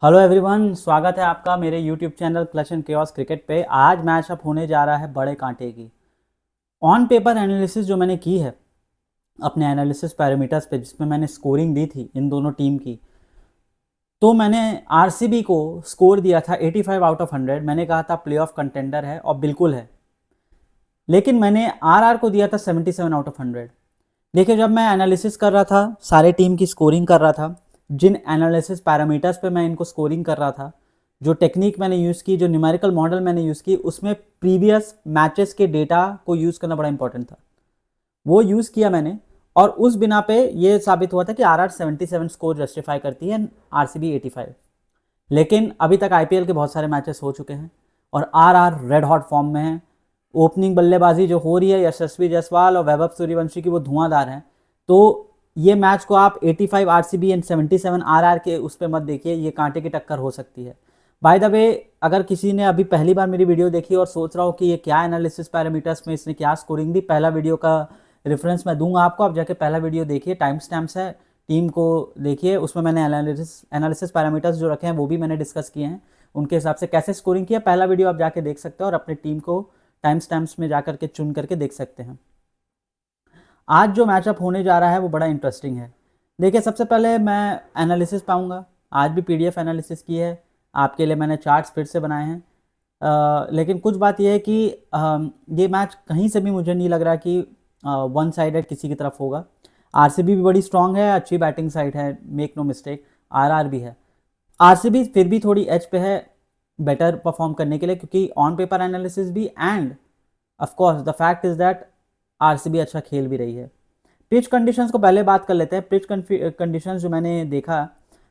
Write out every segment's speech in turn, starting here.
Hello everyone, स्वागत है आपका मेरे YouTube channel clutch and chaos cricket पे। आज मैचअप होने जा रहा है बड़े कांटे की। ऑन पेपर एनालिसिस जो मैंने की है अपने एनालिसिस पैरामीटर्स पे, जिसमें मैंने स्कोरिंग दी थी इन दोनों टीम की, तो मैंने आरसीबी को स्कोर दिया था 85 आउट ऑफ 100। मैंने कहा था प्लेऑफ कंटेंडर है और बिल्कुल है। लेकिन मैंने आरआर को दिया था 77 आउट ऑफ 100। देखिए, जब मैं एनालिसिस कर रहा था, सारे टीम की स्कोरिंग कर रहा था, जिन एनालिसिस पैरामीटर्स पे मैं इनको स्कोरिंग कर रहा था, जो टेक्निक मैंने यूज़ की, जो न्यूमेरिकल मॉडल मैंने यूज़ की, उसमें प्रीवियस मैचेस के डेटा को यूज़ करना बड़ा इंपॉर्टेंट था। वो यूज़ किया मैंने, और उस बिना पे ये साबित हुआ था कि आरआर 77 स्कोर जस्टिफाई करती है, आरसीबी 85। लेकिन अभी तक आईपीएल के बहुत सारे मैचेस हो चुके हैं और आरआर रेड हॉट फॉर्म में है। ओपनिंग बल्लेबाजी जो हो रही है यशस्वी जायसवाल और वैभव सूर्यवंशी की, वो धुआंधार हैं। तो ये मैच को आप 85 आरसीबी एंड 77 आरआर के उस पर मत देखिए, ये कांटे की टक्कर हो सकती है। बाय द वे, अगर किसी ने अभी पहली बार मेरी वीडियो देखी और सोच रहा हो कि ये क्या एनालिसिस पैरामीटर्स में इसने क्या स्कोरिंग दी, पहला वीडियो का रेफरेंस मैं दूंगा आपको, आप जाके पहला वीडियो देखिए, टाइम स्टैम्प्स है, टीम को देखिए, उसमें मैंने एनालिसिस पैरामीटर्स जो रखे हैं वो भी मैंने डिस्कस किए हैं, उनके हिसाब से कैसे स्कोरिंग किया। पहला वीडियो आप जाके देख सकते हो और अपनी टीम को टाइम स्टैम्प्स में जाकर के चुन करके देख सकते हैं। आज जो मैचअप होने जा रहा है वो बड़ा इंटरेस्टिंग है। देखिए, सबसे पहले मैं एनालिसिस पाऊंगा। आज भी पीडीएफ एनालिसिस की है, आपके लिए मैंने चार्ट्स फिर से बनाए हैं। लेकिन कुछ बात यह है कि ये मैच कहीं से भी मुझे नहीं लग रहा कि वन साइडेड किसी की तरफ होगा। आरसीबी भी बड़ी स्ट्रांग है, अच्छी बैटिंग साइड है, मेक नो मिस्टेक। आरआर भी है। आरसीबी फिर भी थोड़ी एज पे है बेटर परफॉर्म करने के लिए, क्योंकि ऑन पेपर एनालिसिस भी, end of course the fact is that RCB अच्छा खेल भी रही है। पिच कंडीशंस को पहले बात कर लेते हैं। पिच कंडीशंस जो मैंने देखा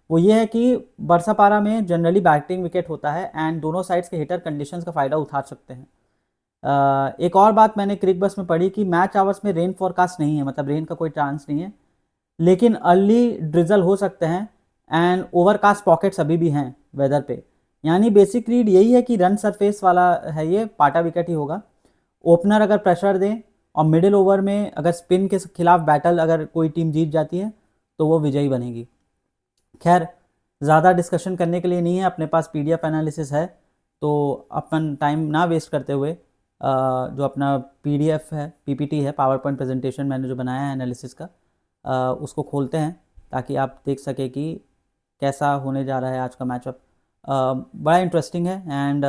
वो ये है कि बरसापारा में जनरली बैटिंग विकेट होता है एंड दोनों साइड्स के हिटर कंडीशंस का फ़ायदा उठा सकते हैं। एक और बात मैंने क्रिक बस में पढ़ी कि मैच आवर्स में रेन फोरकास्ट नहीं है, मतलब रेन का कोई चांस नहीं है, लेकिन अर्ली ड्रिजल हो सकते हैं एंड ओवरकास्ट पॉकेट्स अभी भी हैं वेदर पे। यानी बेसिक रीड यही है कि रन सरफेस वाला है, ये पाटा विकेट ही होगा। ओपनर अगर प्रेशर दें और मिडिल ओवर में अगर स्पिन के खिलाफ बैटल अगर कोई टीम जीत जाती है तो वो विजयी बनेगी। खैर, ज़्यादा डिस्कशन करने के लिए नहीं है, अपने पास पीडीएफ एनालिसिस है, तो अपन टाइम ना वेस्ट करते हुए जो अपना पीडीएफ है, पीपीटी है, पावर पॉइंट प्रेजेंटेशन मैंने जो बनाया है एनालिसिस का, उसको खोलते हैं ताकि आप देख सकें कि कैसा होने जा रहा है आज का मैचअप। बड़ा इंटरेस्टिंग है एंड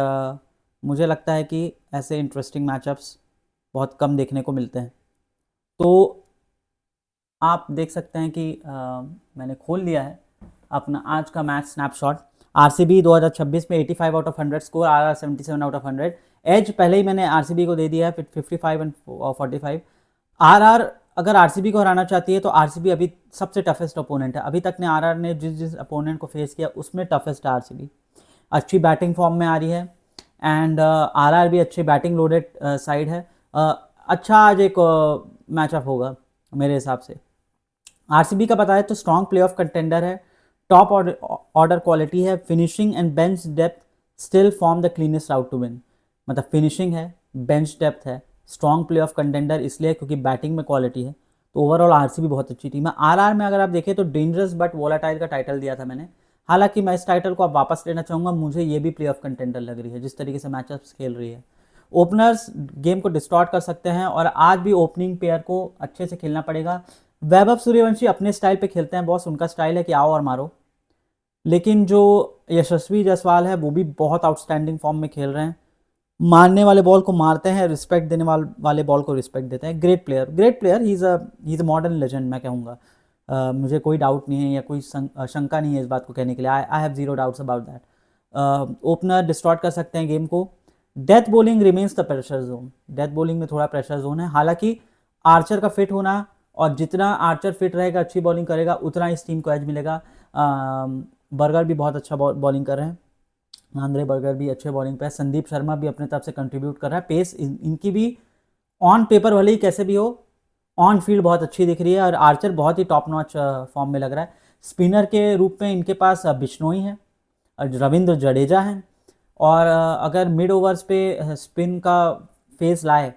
मुझे लगता है कि ऐसे इंटरेस्टिंग मैचअप्स बहुत कम देखने को मिलते हैं। तो आप देख सकते हैं कि मैंने खोल लिया है अपना आज का मैच स्नैपशॉट। आरसीबी 2026 में 85 out of 100 score, RR 77 out of 100। As पहले ही मैंने आरसीबी को दे दिया है, फिर 55 एंड 45। आरआर अगर आरसीबी को हराना चाहती है तो आरसीबी अभी सबसे टफेस्ट अपोनेंट है। अभी तक ने आरआर ने जिस जिस अपोनेंट को फेस किया उसमें टफेस्ट है आरसीबी। अच्छी बैटिंग फॉर्म में आ रही है एंड आरआर भी अच्छी बैटिंग लोडेड साइड है। अच्छा आज एक मैचअप होगा मेरे हिसाब से। आरसीबी का बताए तो स्ट्रॉन्ग प्लेऑफ कंटेंडर है, टॉप ऑर्डर क्वालिटी है, finishing and bench depth still form the cleanest route to win. मतलब फिनिशिंग है, बेंच डेप्थ है, स्ट्रॉन्ग प्लेऑफ कंटेंडर इसलिए क्योंकि बैटिंग में क्वालिटी है। तो ओवरऑल आरसीबी बहुत अच्छी टीम है। आरआर में अगर आप देखें तो डेंजरस बट वोलाटाइल का टाइटल दिया था मैंने, हालांकि मैं इस टाइटल को अब वापस लेना चाहूँगा। मुझे ये भी प्लेऑफ कंटेंडर लग रही है जिस तरीके से मैचअप्स खेल रही है। ओपनर्स गेम को डिस्टॉर्ट कर सकते हैं और आज भी ओपनिंग पेयर को अच्छे से खेलना पड़ेगा। वैभव सूर्यवंशी अपने स्टाइल पे खेलते हैं बॉस, उनका स्टाइल है कि आओ और मारो। लेकिन जो यशस्वी जायसवाल है वो भी बहुत आउटस्टैंडिंग फॉर्म में खेल रहे हैं। मारने वाले बॉल को मारते हैं, रिस्पेक्ट देने वाले बॉल को रिस्पेक्ट देते हैं। Great player, great player, he is a modern legend मैं कहूँगा। मुझे कोई डाउट नहीं है या कोई शंका नहीं है इस बात को कहने के लिए। I have zero doubts about that. Opener distort कर सकते हैं गेम को। Death bowling remains the pressure zone. Death bowling में थोड़ा प्रेशर जोन है, हालांकि आर्चर का फिट होना, और जितना आर्चर फिट रहेगा, अच्छी बॉलिंग करेगा, उतना इस टीम को एज मिलेगा। बर्गर भी बहुत अच्छा बॉलिंग कर रहे हैं, आंद्रे बर्गर भी अच्छे बॉलिंग पे है। संदीप शर्मा भी अपने तरफ से कंट्रीब्यूट कर रहा है। पेस इनकी भी ऑन पेपर भले ही कैसे भी हो, ऑन फील्ड बहुत अच्छी दिख रही है और आर्चर बहुत ही टॉप नॉच फॉर्म में लग रहा है। स्पिनर के रूप में इनके पास बिश्नोई है, रविंद्र जडेजा है, और अगर मिड ओवर्स पे स्पिन का फेस लाए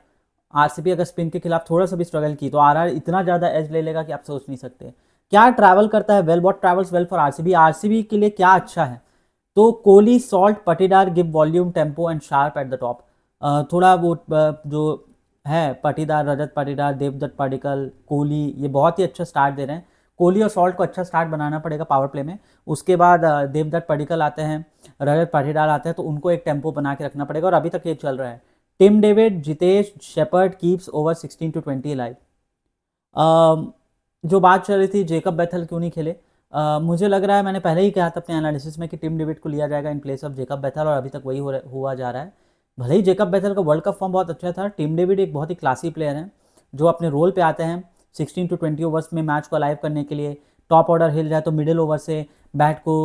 आरसीबी, अगर स्पिन के खिलाफ थोड़ा सा भी स्ट्रगल की तो आरआर इतना ज़्यादा एज ले लेगा कि आप सोच नहीं सकते। क्या ट्रैवल करता है well, what travels well for RCB. RCB के लिए क्या अच्छा है, तो Kohli, salt, Patidar give volume, tempo and sharp at the top. थोड़ा वो जो है पाटीदार, रजत पाटीदार, देवदत्त पाडिक्कल, कोहली, ये बहुत ही अच्छा स्टार्ट दे रहे हैं। कोहली और सॉल्ट को अच्छा स्टार्ट बनाना पड़ेगा पावर प्ले में। उसके बाद देवदत्त पाडिक्कल आते हैं, रजत पाटीदार आते हैं, तो उनको एक टेम्पो बना के रखना पड़ेगा और अभी तक ये चल रहा है। Tim David, Jitesh Shepherd keeps over 16 to 20 live. जो बात चल रही थी जेकब बेथल क्यों नहीं खेले, मुझे लग रहा है मैंने पहले ही कहा था अपने एनालिसिस में कि टिम डेविड को लिया जाएगा इन प्लेस ऑफ जेकब बेथल और अभी तक वही हुआ जा रहा है। भले ही जेकब बेथल का वर्ल्ड कप फॉर्म बहुत अच्छा था, टिम डेविड एक बहुत ही क्लासी प्लेयर है जो अपने रोल पे आते हैं 16 to 20 ओवर्स में मैच को अलाइव करने के लिए। टॉप ऑर्डर हिल जाए तो मिडिल ओवर से बैट को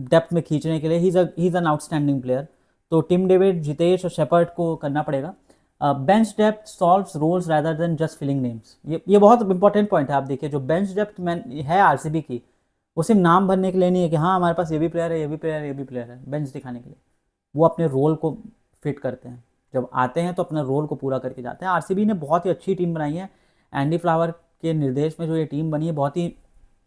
डेप्थ में खींचने के लिए ही इज़ एन आउटस्टैंडिंग प्लेयर। तो टिम डेविड, जितेश और शेपर्ड को करना पड़ेगा। Bench depth solves roles rather than just filling names. ये बहुत इंपॉर्टेंट पॉइंट है। आप देखिए जो बेंच डेप्थ है आरसीबी की, वो सिर्फ नाम भरने के लिए नहीं है कि हाँ हमारे पास ये भी प्लेयर है, ये भी प्लेयर है, ये भी प्लेयर है, बेंच दिखाने के लिए। वो अपने रोल को फिट करते हैं, जब आते हैं तो अपना रोल को पूरा करके जाते हैं। आरसीबी ने बहुत ही अच्छी टीम बनाई है। एंडी फ्लावर के निर्देश में जो ये टीम बनी है, बहुत ही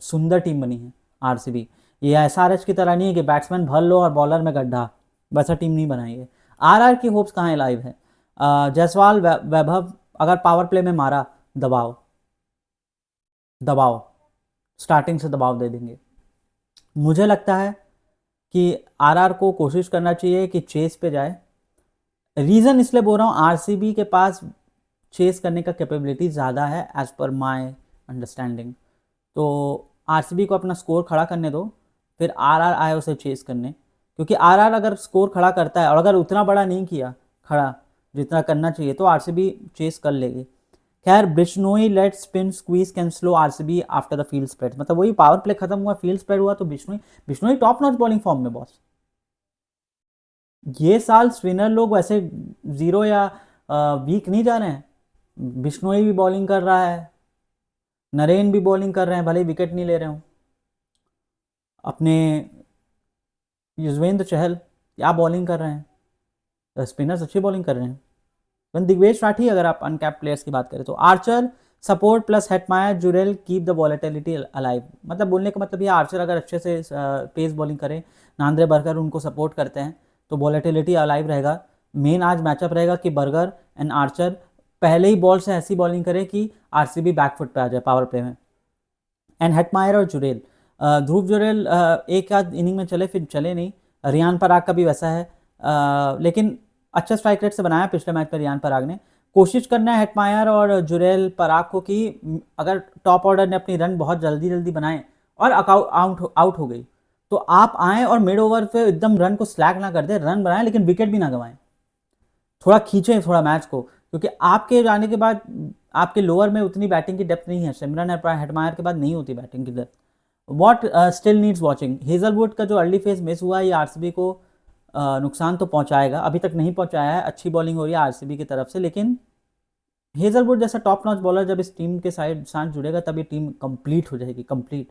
सुंदर टीम बनी है आरसीबी। ये एसआरएच की तरह नहीं है कि बैट्समैन भर लो और बॉलर में गड्ढा, वैसा टीम नहीं बनाई है। आरआर की होप्स कहाँ लाइव है। जायसवाल, वैभव अगर पावर प्ले में मारा, दबाओ दबाओ, स्टार्टिंग से दबाव दे देंगे। मुझे लगता है कि आरआर को कोशिश करना चाहिए कि चेस पे जाए। रीज़न इसलिए बोल रहा हूँ, आरसीबी के पास चेस करने का कैपेबिलिटी ज़्यादा है एज पर माय अंडरस्टैंडिंग। तो आरसीबी को अपना स्कोर खड़ा करने दो, फिर आरआर आए उसे चेस करने, क्योंकि आरआर अगर स्कोर खड़ा करता है और अगर उतना बड़ा नहीं किया खड़ा जितना करना चाहिए तो आरसीबी चेस कर लेगी। खैर, Bishnoi late spin squeeze can slow RCB after the field spread. मतलब वही पावर प्ले खत्म हुआ, फील्ड स्प्रेड हुआ तो Bishnoi top notch bowling form में बॉस। ये साल स्पिनर लोग वैसे जीरो या वीक नहीं जा रहे हैं। बिश्नोई भी बॉलिंग कर रहा है, नरेन भी बॉलिंग कर रहे हैं, भले विकेट नहीं ले रहे हूँ। अपने युजवेंद्र चहल क्या बॉलिंग कर रहे हैं, स्पिनर्स अच्छी बॉलिंग कर रहे हैं। दिग्वेश राठी अगर आप अनकैप्ड प्लेयर्स की बात करें तो Archer, support plus Hetmyer, Jurel keep the volatility alive. मतलब बोलने का मतलब ये आर्चर अगर अच्छे से पेस बॉलिंग करें, नांद्रे बर्गर उनको सपोर्ट करते हैं तो वॉलेटिलिटी अलाइव रहेगा। मेन आज मैचअप रहेगा कि बर्गर एंड आर्चर पहले ही बॉल से ऐसी बॉलिंग करे कि आरसीबी बैकफुट पे आ जाए पावर प्ले में। एंड हेटमायर और जुरेल, ध्रुव जुरेल एक आध इनिंग में चले फिर चले नहीं। रियान पराग का भी वैसा है, लेकिन अच्छा स्ट्राइक रेट से बनाया पिछले मैच पर रियान पराग ने। कोशिश करना है हेटमायर और जुरेल पराग को कि अगर टॉप ऑर्डर ने अपनी रन बहुत जल्दी जल्दी बनाए और आउट हो गई तो आप आएँ और मिड ओवर पे एकदम रन को स्लैक ना कर दे, रन बनाएं लेकिन विकेट भी ना गंवाएं, थोड़ा खींचें थोड़ा मैच को, क्योंकि आपके जाने के बाद आपके लोअर में उतनी बैटिंग की डेप्थ नहीं है। सिमरन हेटमायर के बाद नहीं होती बैटिंग की depth. What still needs watching. Hazlewood का जो अर्ली फेज मिस हुआ ये आरसीबी को नुकसान तो पहुंचाएगा, अभी तक नहीं पहुंचाया है। अच्छी बॉलिंग हो रही है आरसीबी की तरफ से, लेकिन हेजलवुड जैसा टॉप नॉच बॉलर जब इस टीम के साथ जुड़ेगा तब ये टीम कंप्लीट हो जाएगी। कंप्लीट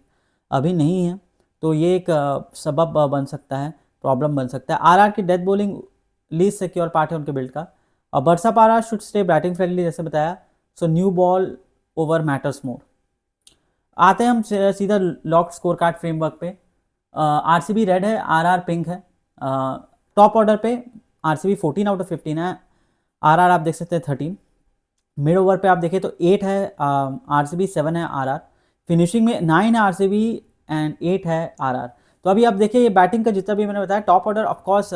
अभी नहीं है तो ये एक सबब बन सकता है, प्रॉब्लम बन सकता है। आरआर की death bowling least secure part है उनके बिल्ड का। और बरसा पारा शुड स्टे बैटिंग फ्रेंडली जैसे बताया। So new ball over matters more. आते हैं हम सीधा लॉक्ड स्कोर कार्ड फ्रेमवर्क पे। आरसीबी रेड है, आरआर पिंक है। टॉप ऑर्डर पे आरसीबी 14 आउट ऑफ 15 है, आरआर आप देख सकते हैं 13। मिड ओवर पे आप देखें तो 8 है आरसीबी, 7 है आरआर। फिनिशिंग में 9 है आरसीबी एंड 8 है आरआर। तो अभी आप देखिए ये बैटिंग का जितना भी मैंने बताया टॉप ऑर्डर ऑफकोर्स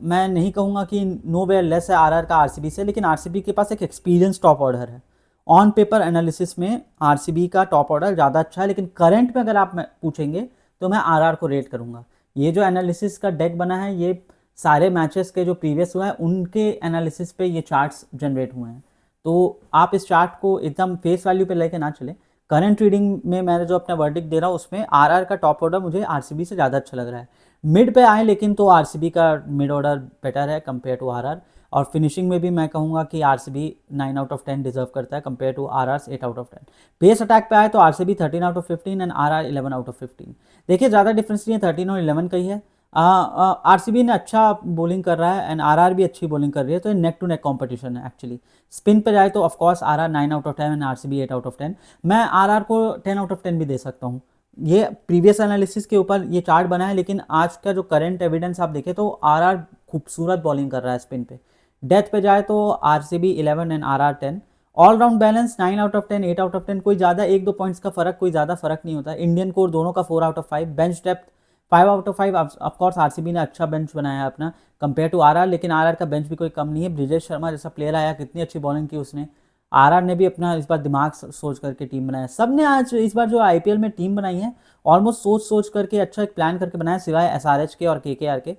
मैं नहीं कहूँगा कि नो वेयर लेस है आरआर का आरसीबी से, लेकिन आरसीबी के पास एक एक्सपीरियंस टॉप ऑर्डर है। ऑन पेपर एनालिसिस में आरसीबी का टॉप ऑर्डर ज़्यादा अच्छा है, लेकिन करंट में अगर आप पूछेंगे तो मैं आरआर को रेट करूँगा। ये जो एनालिसिस का डेक बना है ये सारे मैचेस के जो प्रीवियस हुआ है उनके एनालिसिस पे ये चार्ट्स जनरेट हुए हैं। तो आप इस चार्ट को एकदम फेस वैल्यू पे लेके ना चले। करंट रीडिंग में मैंने जो अपना वर्डिक्ट दे रहा हूँ उसमें आरआर का टॉप ऑर्डर मुझे आरसीबी से ज़्यादा अच्छा लग रहा है। मिड पे आए लेकिन तो आरसीबी का मिड ऑर्डर बेटर है कंपेयर टू आरआर। और फिनिशिंग में भी मैं कहूँगा कि आरसीबी 9 आउट ऑफ 10 डिजर्व करता है compare to RR 8 out of 10। Pace attack पे आए तो RCB 13 out of 15 and RR 11 out of 15। देखिए ज़्यादा डिफरेंस नहीं है, 13 और 11 का ही है। आरसीबी ने अच्छा बॉलिंग कर रहा है एंड आरआर भी अच्छी बॉलिंग कर रही है, तो ये नेक टू नेक कॉम्पिटिशन है एक्चुअली। स्पिन पे जाए तो of course RR 9 out of 10 and RCB 8 out of 10। मैं आरआर को 10 आउट ऑफ 10 भी दे सकता हूँ। ये प्रीवियस एनालिसिस के ऊपर ये चार्ट बना है, लेकिन आज का जो करंट एविडेंस आप देखें तो आरआर खूबसूरत बॉलिंग कर रहा है स्पिन पे। डेथ पे जाए तो RCB 11 and RR 10। All round balance 9 out of 10, 8 out of 10, कोई ज़्यादा 1-2 पॉइंट्स का फर्क, कोई ज़्यादा फर्क नहीं होता। इंडियन कोर दोनों का 4 out of 5। Bench depth 5 out of 5। Of course RCB ने अच्छा बेंच बनाया है अपना कंपेयर टू आरआर, लेकिन आरआर का बेंच भी कोई कम नहीं है। ब्रिजेश शर्मा जैसा प्लेयर आया, कितनी अच्छी बॉलिंग की उसने। आरआर ने भी अपना इस बार दिमाग सोच करके टीम बनाया। सब ने आज इस बार जो आईपीएल में टीम बनाई है ऑलमोस्ट सोच सोच करके अच्छा एक प्लान करके बनाया, सिवाय एसआरएच के और केकेआर के।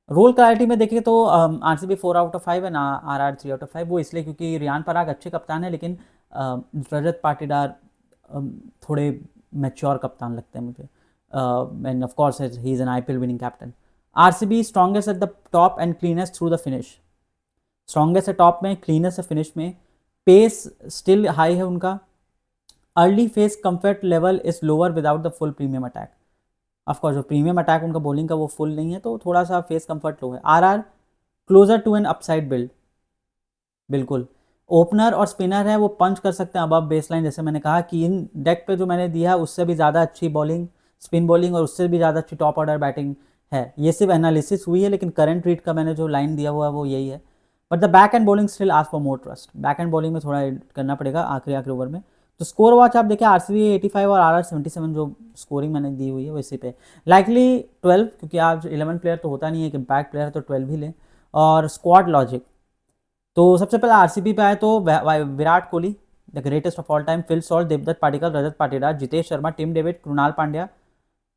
रोल क्लैरिटी में देखें तो RCB 4 out of 5 and RR 3 out of 5। वो इसलिए क्योंकि रियान पराग अच्छे कप्तान है, लेकिन रजत पाटीदार थोड़े मैच्योर कप्तान लगते हैं मुझे। End of course he is an IPL winning captain. RCB strongest at the top and cleanest through the finish. Strongest है टॉप में, क्लीनेस्ट है फिनिश में। पेस स्टिल हाई है उनका। Early face comfort level is lower without the full premium attack. Of course जो premium attack उनका bowling का वो फुल नहीं है, तो थोड़ा सा फेस कंफर्ट लो है। RR closer to an upside build, बिल्कुल। ओपनर और स्पिनर है वो पंच कर सकते हैं अबव बेसलाइन, जैसे मैंने कहा कि इन डेक पे जो मैंने दिया है उससे भी ज़्यादा अच्छी बॉलिंग, स्पिन बॉलिंग, और उससे भी ज़्यादा अच्छी टॉप ऑर्डर बैटिंग है। ये सिर्फ एनालिसिस हुई है, लेकिन करंट रीड का मैंने जो लाइन दिया हुआ है वो यही है। But the back and bowling still ask for more trust. Back and bowling में थोड़ा करना पड़ेगा आखिरी ओवर में। तो स्कोर वॉच आप देखिए, आरसीबी 85 और आरआर 77 जो स्कोरिंग मैंने दी हुई है वैसे पे। लाइकली 12, क्योंकि आज 11 प्लेयर तो होता नहीं है, एक इम्पैक्ट प्लेयर है तो 12 ही लें। और स्क्वाड लॉजिक, तो सबसे पहले आरसीबी पे आए तो Virat Kohli the greatest of all time, Phil Salt, Devdutt Padikkal, Rajat Patidar, Jitesh Sharma, Tim David, Krunal Pandya,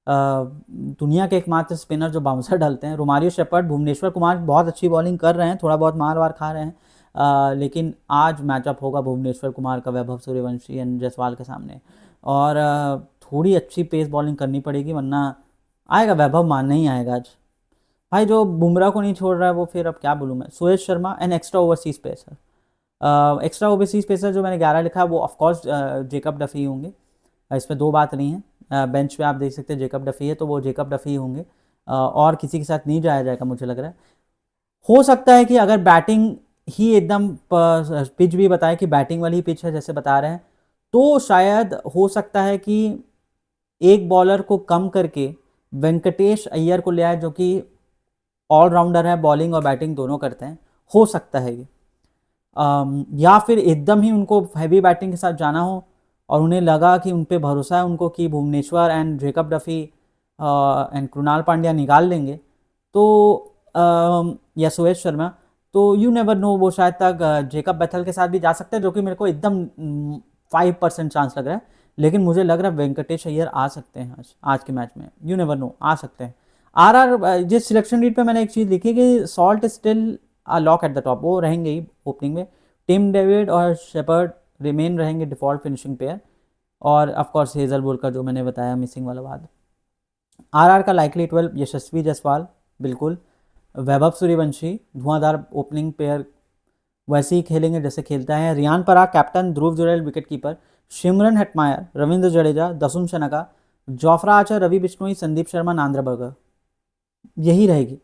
दुनिया के एकमात्र स्पिनर जो बाउंसर डालते हैं, रोमारियो शेपर्ड, भुवनेश्वर कुमार बहुत अच्छी बॉलिंग कर रहे हैं, थोड़ा बहुत मार वार खा रहे हैं, लेकिन आज मैचअप होगा भुवनेश्वर कुमार का वैभव सूर्यवंशी एंड जायसवाल के सामने। और थोड़ी अच्छी पेस बॉलिंग करनी पड़ेगी, वरना आएगा वैभव, मान नहीं आएगा आज भाई। जो बुमराह को नहीं छोड़ रहा है वो फिर अब क्या बोलूँ मैं। Suresh Sharma and extra overseas pacer. Extra overseas pacer जो मैंने 11 लिखा है वो ऑफकोर्स जेकब डफी होंगे, इसमें दो बात नहीं है। बेंच पे आप देख सकते हैं जेकब डफी है, तो वो जेकब डफी होंगे, और किसी के साथ नहीं जाया जाएगा मुझे लग रहा है। हो सकता है कि अगर बैटिंग ही एकदम पिच भी बताए कि बैटिंग वाली पिच है जैसे बता रहे हैं, तो शायद हो सकता है कि एक बॉलर को कम करके वेंकटेश अय्यर को ले आए, जो कि ऑलराउंडर है, बॉलिंग और बैटिंग दोनों करते हैं। हो सकता है ये, या फिर एकदम ही उनको हैवी बैटिंग के साथ जाना हो और उन्हें लगा कि उन पर भरोसा है उनको कि Bhuvneshwar and Jacob Duffy and Krunal Pandya निकाल लेंगे, तो या सुरेश शर्मा, तो यू नेवर नो, वो शायद तक जेकब बैथल के साथ भी जा सकते हैं, जो कि मेरे को एकदम 5% चांस लग रहा है। लेकिन मुझे लग रहा है वेंकटेश अय्यर आ सकते हैं आज के मैच में, यू नेवर नो, आ सकते हैं। आरआर जिस सिलेक्शन रीड पे मैंने एक चीज़ लिखी कि salt still lock at the top, वो रहेंगे ही ओपनिंग में। टिम डेविड और शेपर्ड रिमेन रहेंगे डिफॉल्ट फिनिशिंग पेयर, और ऑफकोर्स हेजलवुड का जो मैंने बताया मिसिंग वाला बात। आरआर का लाइकली 12 यशस्वी जायसवाल, बिल्कुल। वैभव सूर्यवंशी धुआंधार ओपनिंग पेयर वैसे ही खेलेंगे जैसे खेलता है। Riyan Parag captain, Dhruv Jurel wicket keeper, Shimron Hetmyer, Ravindra Jadeja, Dasun Shanaka, Jofra Archer, Ravi Bishnoi, Sandeep Sharma, Nandre Burger, यही रहेगी।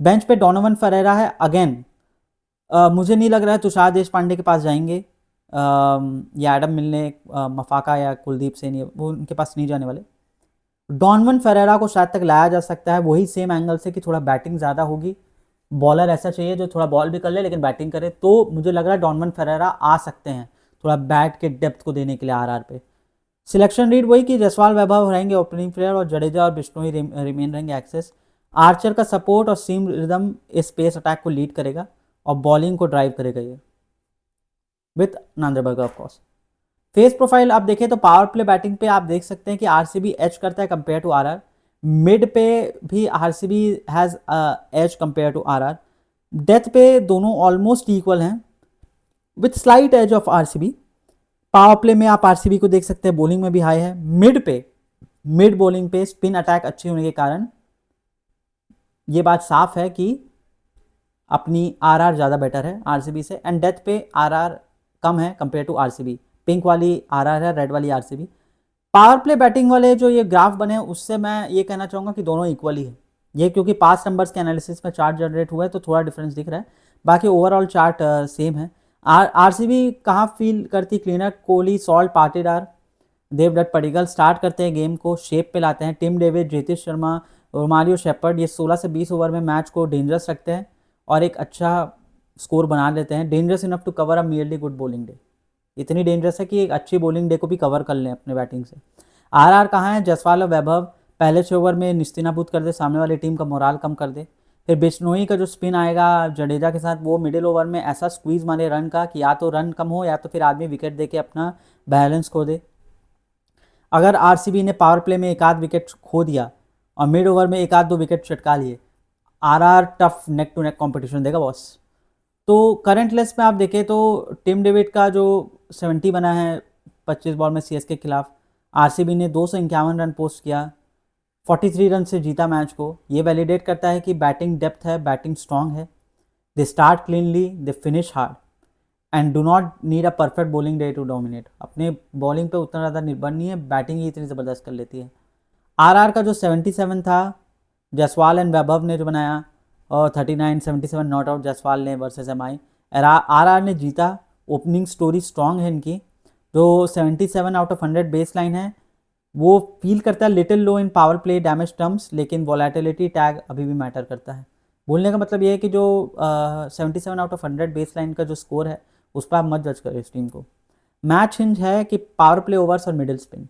बेंच पे डोनोवन फरेरा है अगेन। मुझे नहीं लग रहा है तुषार देशपांडे के पास जाएंगे, या एडम मिलने, मफाका या कुलदीप सेन, वो उनके पास नहीं जाने वाले। डॉनवन फेरेरा को शायद तक लाया जा सकता है, वही सेम एंगल से कि थोड़ा बैटिंग ज़्यादा होगी, बॉलर ऐसा चाहिए जो थोड़ा बॉल भी कर ले लेकिन बैटिंग करे, तो मुझे लग रहा है डॉनवन फेरेरा आ सकते हैं थोड़ा बैट के डेप्थ को देने के लिए आरआर पे। सिलेक्शन रीड वही कि जयसवाल वैभव रहेंगे ओपनिंग प्लेयर, और जडेजा और बिश्नोई रिमेन रहेंगे एक्सेस। आर्चर का सपोर्ट और सीम रिदम इस पेस अटैक को लीड करेगा और बॉलिंग को ड्राइव करेगा ये, with Nandre Burger of course. Face profile आप देखें तो पावर प्ले बैटिंग पे आप देख सकते हैं कि आरसीबी एज करता है कंपेयर टू आरआर। मिड पे भी RCB has edge compare to RR. Death पे दोनों ऑलमोस्ट इक्वल हैं with slight edge of RCB. Power play में आप आरसीबी को देख सकते हैं, बॉलिंग में भी हाई है। मिड बॉलिंग पे स्पिन अटैक अच्छे होने के कारण ये बात साफ है कि अपनी आरआर ज़्यादा बेटर है आरसीबी से, एंड डेथ पे आरआर कम है कंपेयर टू आरसीबी। पिंक वाली आरआर है, रेड वाली आरसीबी। पावर प्ले बैटिंग वाले जो ये ग्राफ बने हैं उससे मैं ये कहना चाहूँगा कि दोनों इक्वल ही है। ये क्योंकि पास नंबर्स के एनालिसिस में चार्ट जनरेट हुआ है तो थोड़ा डिफरेंस दिख रहा है, बाकी ओवरऑल चार्ट सेम है। आरसीबी कहाँ फील करती cleaner, Kohli, Salt, Patidar, Devdutt Padikkal start करते हैं गेम को, शेप पे लाते हैं। टिम डेविड, ज्योतिष शर्मा, रोमारियो शेपर्ड ये 16 से 20 ओवर में मैच को डेंजरस रखते हैं और एक अच्छा स्कोर बना लेते हैं। Dangerous enough to cover a merely good bowling day, इतनी डेंजरस है कि एक अच्छी बॉलिंग डे को भी कवर कर लें अपने बैटिंग से। आरआर कहाँ है? जायसवाल और वैभव पहले 6 ओवर में निस्तीनाबूद कर दे, सामने वाली टीम का मोराल कम कर दे। फिर बिश्नोई का जो स्पिन आएगा जडेजा के साथ, वो मिडिल ओवर में ऐसा स्क्वीज मारे रन का कि या तो रन कम हो या तो फिर आदमी विकेट दे के अपना बैलेंस खो दे। अगर आरसीबी ने पावर प्ले में एक आध विकेट खो दिया और मिड ओवर में एक आध दो विकेट चटका लिए, RR tough neck to neck competition देगा बॉस। तो करंट लिस्ट में आप देखें तो टिम डेविड का जो 70 बना है 25 बॉल में सीएसके के खिलाफ, आरसीबी ने 251 रन पोस्ट किया, 43 रन से जीता मैच को। ये वैलिडेट करता है कि बैटिंग डेप्थ है, बैटिंग स्ट्रांग है। They start cleanly, they finish hard and do not need a perfect bowling day to dominate. अपने बॉलिंग पे उतना ज़्यादा निर्भर नहीं है, बैटिंग ही इतनी ज़बरदस्त कर लेती है। आरआर का जो 77 था जायसवाल एंड वैभव ने जो बनाया, और 39 77 नॉट आउट जायसवाल ने वर्सेस एमआई। आरआर ने जीता। ओपनिंग स्टोरी स्ट्रांग है इनकी। जो 77 आउट ऑफ 100 बेस लाइन है वो फील करता है लिटिल लो इन पावर प्ले डैमेज टर्म्स, लेकिन वॉलेटिलिटी टैग अभी भी मैटर करता है। बोलने का मतलब ये है कि जो 77 आउट ऑफ 100 बेस लाइन का जो स्कोर है उस पर आप मत जज करें इस टीम को। मैच हिंज है कि पावर प्ले ओवर्स और मिडिल स्पिन।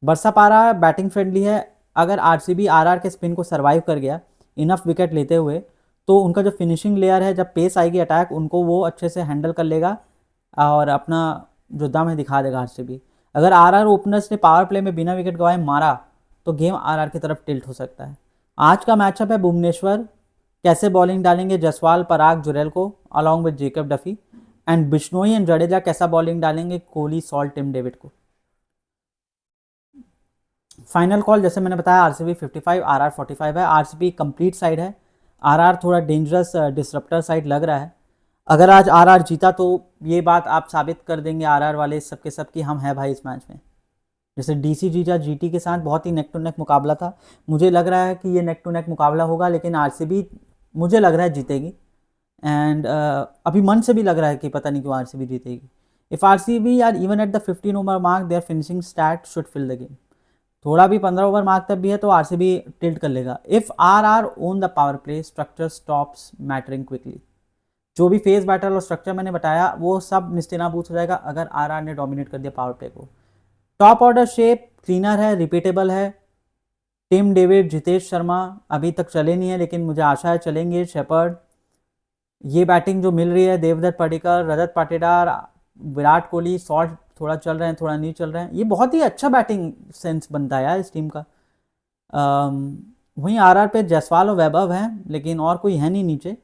बरसा पारा बैटिंग फ्रेंडली है। अगर आरसीबी आरआर के स्पिन को सर्वाइव कर गया इनफ विकेट लेते हुए, तो उनका जो फिनिशिंग लेयर है, जब पेस आएगी अटैक, उनको वो अच्छे से हैंडल कर लेगा और अपना जो दम है दिखा देगा आरसीबी। अगर आरआर ओपनर्स ने पावर प्ले में बिना विकेट गंवाए मारा तो गेम आरआर की तरफ टिल्ट हो सकता है। आज का मैचअप है भुवनेश्वर कैसे बॉलिंग डालेंगे जसवाल, पराग, जुरेल को along with Jacob Duffy, and Bishnoi and Jadeja कैसा बॉलिंग डालेंगे कोहली, सॉल्ट, टिम डेविड को। फाइनल कॉल जैसे मैंने बताया आरसीबी 55 आरआर 45 है। आरसीबी कंप्लीट साइड है, आरआर थोड़ा डेंजरस डिसरप्टर साइड लग रहा है। अगर आज आरआर जीता तो ये बात आप साबित कर देंगे आरआर वाले सबके सब कि हम हैं भाई इस मैच में। जैसे डीसी जीता जीटी के साथ बहुत ही नेक टू नेक मुकाबला था, मुझे लग रहा है कि ये नेक टू नेक मुकाबला होगा, लेकिन आरसीबी मुझे लग रहा है जीतेगी। एंड अभी मन से भी लग रहा है कि पता नहीं क्यों आरसीबी जीतेगी। If RCB are even at the 15 over mark their finishing stat should fill the game. थोड़ा भी 15 ओवर मार्क तक भी है तो आरसीबी टिल्ट कर लेगा। If RR own the power play structure stops mattering quickly. जो भी फेस बैटल और स्ट्रक्चर मैंने बताया वो सब निस्तेनाबूद हो जाएगा अगर आरआर ने डोमिनेट कर दिया पावर प्ले को। टॉप ऑर्डर शेप क्लीनर है, रिपीटेबल है। टिम डेविड, जितेश शर्मा अभी तक चले नहीं है, लेकिन मुझे आशा है चलेंगे। शेपर्ड, ये बैटिंग जो मिल रही है, देवदत्त पडिक्कल, रजत पाटीदार, विराट कोहली, सॉल्ट थोड़ा चल रहे हैं थोड़ा नहीं चल रहे हैं, ये बहुत ही अच्छा बैटिंग सेंस बनता है यार इस टीम का। वहीं आरआर पे जायसवाल और वैभव हैं, लेकिन और कोई है नहीं नीचे,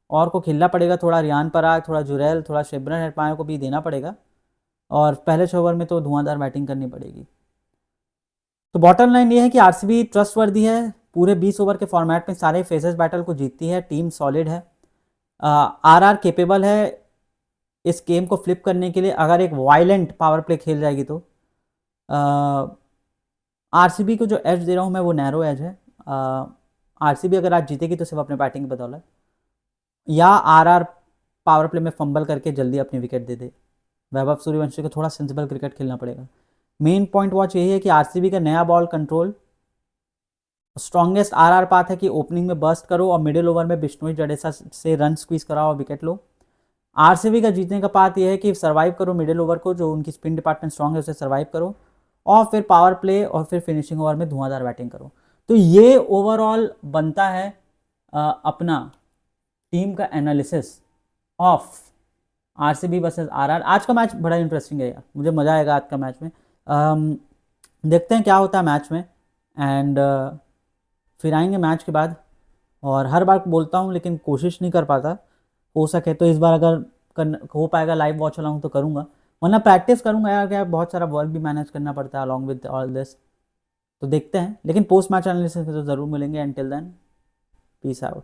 और को खेलना पड़ेगा। थोड़ा रियान पराग, थोड़ा जुरैल, थोड़ा शिब्रन हेटमायर को भी देना पड़ेगा, और पहले 6 ओवर में तो धुआंधार बैटिंग करनी पड़ेगी। तो बॉटम लाइन ये है कि आरसीबी ट्रस्टवर्दी है, पूरे 20 ओवर के फॉर्मेट में सारे फेसेस बैटल को जीतती है, टीम सॉलिड है। आरआर केपेबल है इस गेम को फ्लिप करने के लिए अगर एक वायलेंट पावर प्ले खेल जाएगी तो। आरसीबी को जो एज दे रहा हूँ मैं वो नैरो एज है। आरसीबी अगर आज जीतेगी तो सिर्फ अपने बैटिंग की बदौलत, या आरआर पावर प्ले में फंबल करके जल्दी अपनी विकेट दे दे। वैभव सूर्यवंशी को थोड़ा सेंसिबल क्रिकेट खेलना पड़ेगा। मेन पॉइंट वॉच यही है कि आरसीबी का नया ball control strongest RR path है कि ओपनिंग में बस्ट करो और मिडिल ओवर में बिश्नोई जडेजा से रन स्क्वीज कराओ और विकेट लो। आरसीबी का जीतने का पाथ यह है कि सर्वाइव करो मिडिल ओवर को, जो उनकी स्पिन डिपार्टमेंट स्ट्रांग है उसे सर्वाइव करो, और फिर पावर प्ले और फिर फिनिशिंग ओवर में धुआंधार बैटिंग करो। तो ये ओवरऑल बनता है अपना टीम का analysis of RCB versus RR. आज का मैच बड़ा इंटरेस्टिंग है यार, मुझे मज़ा आएगा आज का मैच में। देखते हैं क्या होता है मैच में, एंड फिर आएंगे मैच के बाद। और हर बार बोलता हूँ लेकिन कोशिश नहीं कर पाता, हो सके तो इस बार अगर हो पाएगा लाइव वॉच अलाउंग तो करूँगा, वरना प्रैक्टिस करूँगा यार, क्या बहुत सारा वर्क भी मैनेज करना पड़ता है अलॉन्ग विद ऑल दिस। तो देखते हैं, लेकिन पोस्ट मैच एनालिसिस तो ज़रूर मिलेंगे। Until then peace out.